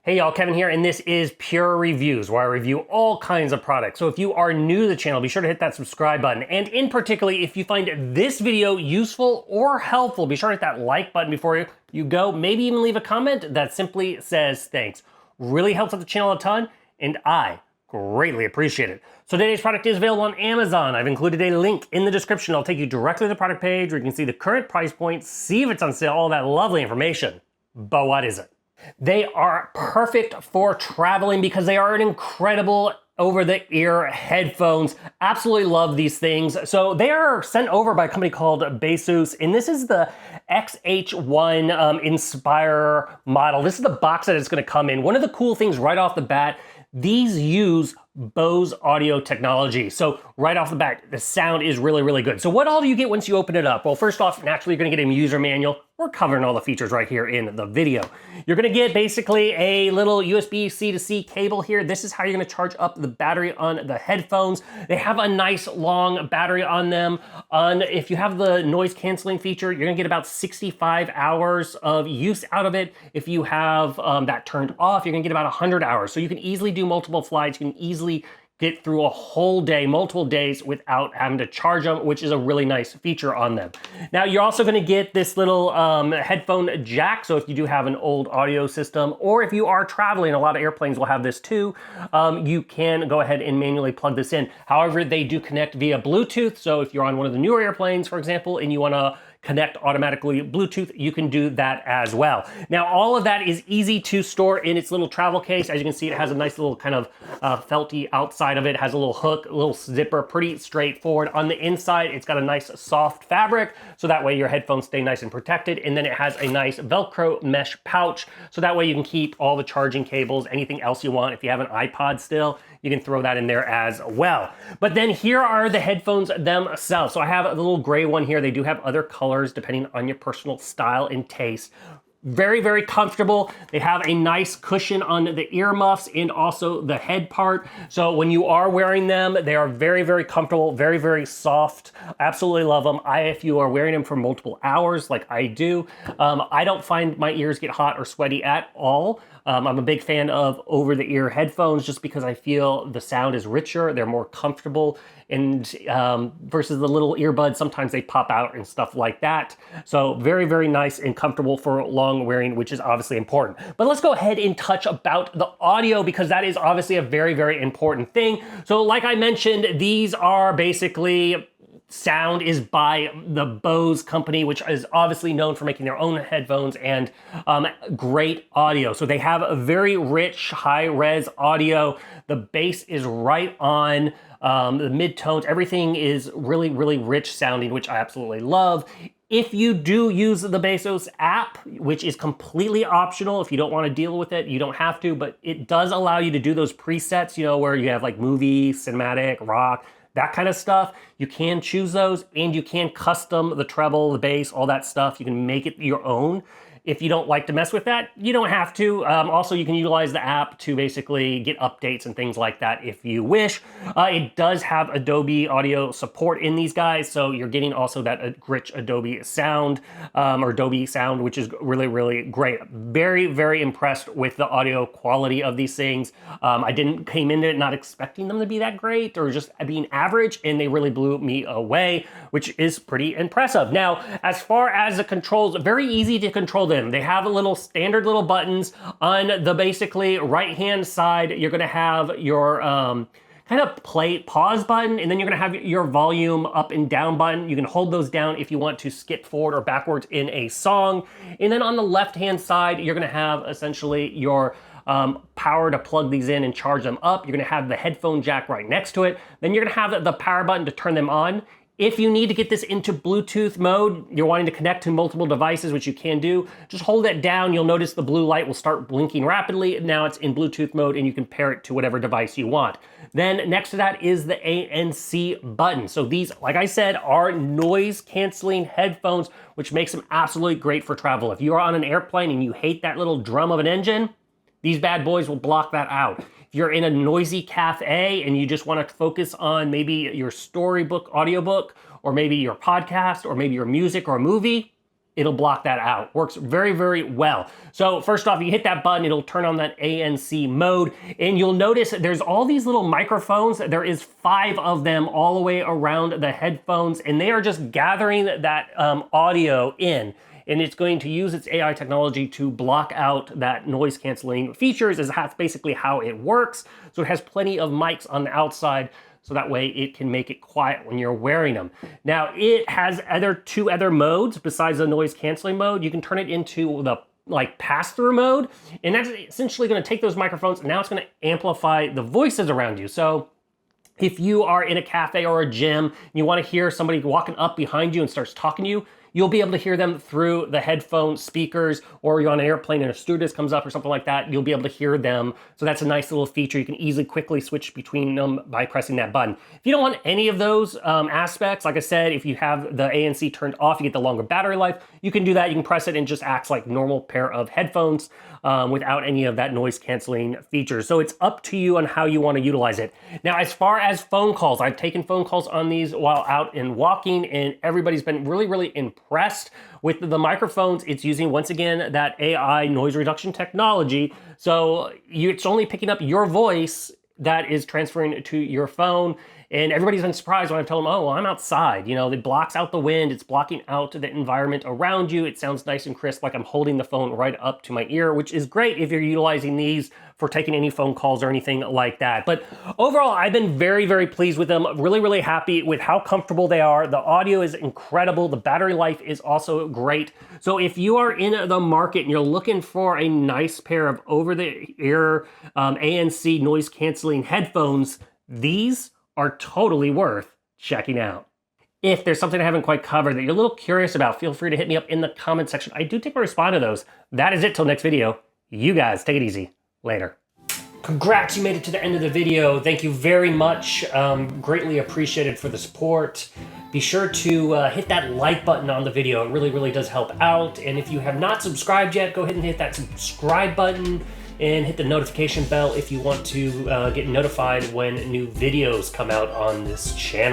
Hey y'all, Kevin here, and this is Pure Reviews, where I review all kinds of products. So if you are new to the channel, be sure to hit that subscribe button. And in particular, if you find this video useful or helpful, be sure to hit that like button before you go. Maybe even leave a comment that simply says thanks. Really helps out the channel a ton, and I greatly appreciate it. So today's product is available on Amazon. I've included a link in the description. I'll take you directly to the product page where you can see the current price point, see if it's on sale, all that lovely information. But what is it? They are perfect for traveling because they are an incredible over-the-ear headphones. Absolutely love these things. So they are sent over by a company called Baseus, and this is the XH1 Inspire model. This is the box that it's going to come in. One of the cool things right off the bat, these use Bose audio technology. So right off the bat, the sound is really, really good. So what all do you get once you open it up? Well, first off, naturally, you're gonna get a user manual. We're covering all the features right here in the video. You're gonna get basically a little USB-C to C cable here. This is how you're gonna charge up the battery on the headphones. They have a nice long battery on them. If you have the noise canceling feature, you're gonna get about 65 hours of use out of it. If you have that turned off, you're gonna get about 100 hours. So you can easily do multiple flights. You can easily get through a whole day, multiple days without having to charge them, which is a really nice feature on them. Now, you're also gonna get this little headphone jack. So if you do have an old audio system, or if you are traveling, a lot of airplanes will have this too, you can go ahead and manually plug this in. However, they do connect via Bluetooth. So if you're on one of the newer airplanes, for example, and you wanna connect automatically Bluetooth, you can do that as well. Now, all of that is easy to store in its little travel case. As you can see, it has a nice little kind of felty outside of it. It has a little hook, a little zipper, pretty straightforward. On the inside, it's got a nice soft fabric, so that way your headphones stay nice and protected. And then it has a nice Velcro mesh pouch, so that way you can keep all the charging cables, anything else you want. If you have an iPod still, you can throw that in there as well. But then here are the headphones themselves. So I have a little gray one here. They do have other colors depending on your personal style and taste. Very, very comfortable. They have a nice cushion on the earmuffs and also the head part. So when you are wearing them, they are very, very comfortable, very, very soft. Absolutely love them. If you are wearing them for multiple hours like I do, I don't find my ears get hot or sweaty at all. I'm a big fan of over-the-ear headphones just because I feel the sound is richer, they're more comfortable, and versus the little earbuds, sometimes they pop out and stuff like that. So very, very nice and comfortable for long wearing, which is obviously important. But let's go ahead and touch about the audio because that is obviously a very, very important thing. So like I mentioned, these are basically sound is by the Bose company, which is obviously known for making their own headphones and great audio. So they have a very rich, high-res audio. The bass is right on, the mid-tones. Everything is really, really rich sounding, which I absolutely love. If you do use the Baseus app, which is completely optional, if you don't want to deal with it, you don't have to, but it does allow you to do those presets, you know, where you have like movie, cinematic, rock, that kind of stuff. You can choose those and you can custom the treble, the bass, all that stuff. You can make it your own. If you don't like to mess with that, you don't have to. Also, you can utilize the app to basically get updates and things like that if you wish. It does have Adobe audio support in these guys, so you're getting also that rich Adobe sound, or Dolby sound, which is really, really great. Very, very impressed with the audio quality of these things. I came into it not expecting them to be that great or just being average, and they really blew me away, which is pretty impressive. Now, as far as the controls, very easy to control them. They have a little standard little buttons on the basically right-hand side. You're gonna have your kind of pause button, and then you're gonna have your volume up and down button. You can hold those down if you want to skip forward or backwards in a song. And then on the left-hand side, you're gonna have essentially your power to plug these in and charge them up. You're gonna have the headphone jack right next to it. Then you're gonna have the power button to turn them on. If you need to get this into Bluetooth mode, you're wanting to connect to multiple devices, which you can do, just hold that down. You'll notice the blue light will start blinking rapidly. Now it's in Bluetooth mode and you can pair it to whatever device you want. Then next to that is the ANC button. So these, like I said, are noise canceling headphones, which makes them absolutely great for travel. If you are on an airplane and you hate that little drum of an engine, these bad boys will block that out. If you're in a noisy cafe and you just want to focus on maybe your storybook, audiobook, or maybe your podcast, or maybe your music or a movie, it'll block that out. Works very, very well. So first off, you hit that button, it'll turn on that ANC mode, and you'll notice there's all these little microphones. There is 5 of them all the way around the headphones, and they are just gathering that audio in. And it's going to use its AI technology to block out that noise canceling features. That's basically how it works. So it has plenty of mics on the outside, so that way it can make it quiet when you're wearing them. Now it has 2 other modes besides the noise canceling mode. You can turn it into the pass-through mode, and that's essentially gonna take those microphones, and now it's gonna amplify the voices around you. So if you are in a cafe or a gym, and you wanna hear somebody walking up behind you and starts talking to you, you'll be able to hear them through the headphone speakers, or you're on an airplane and a stewardess comes up or something like that, you'll be able to hear them. So that's a nice little feature. You can easily quickly switch between them by pressing that button. If you don't want any of those aspects, like I said, if you have the ANC turned off, you get the longer battery life, you can do that. You can press it and just acts like normal pair of headphones without any of that noise canceling features. So it's up to you on how you want to utilize it. Now, as far as phone calls, I've taken phone calls on these while out and walking, and everybody's been really, really impressed with the microphones. It's using, once again, that AI noise reduction technology. So it's only picking up your voice that is transferring to your phone. And everybody's been surprised when I tell them, oh, well, I'm outside. You know, it blocks out the wind. It's blocking out the environment around you. It sounds nice and crisp, like I'm holding the phone right up to my ear, which is great if you're utilizing these for taking any phone calls or anything like that. But overall, I've been very, very pleased with them. Really, really happy with how comfortable they are. The audio is incredible. The battery life is also great. So if you are in the market and you're looking for a nice pair of over-the-ear ANC noise canceling headphones, these are totally worth checking out. If there's something I haven't quite covered that you're a little curious about, feel free to hit me up in the comment section. I do take a respond to those. That is it till next video. You guys take it easy. Later. Congrats, you made it to the end of the video. Thank you very much. Greatly appreciated for the support. Be sure to hit that like button on the video. It really, really does help out. And if you have not subscribed yet, go ahead and hit that subscribe button and hit the notification bell if you want to get notified when new videos come out on this channel.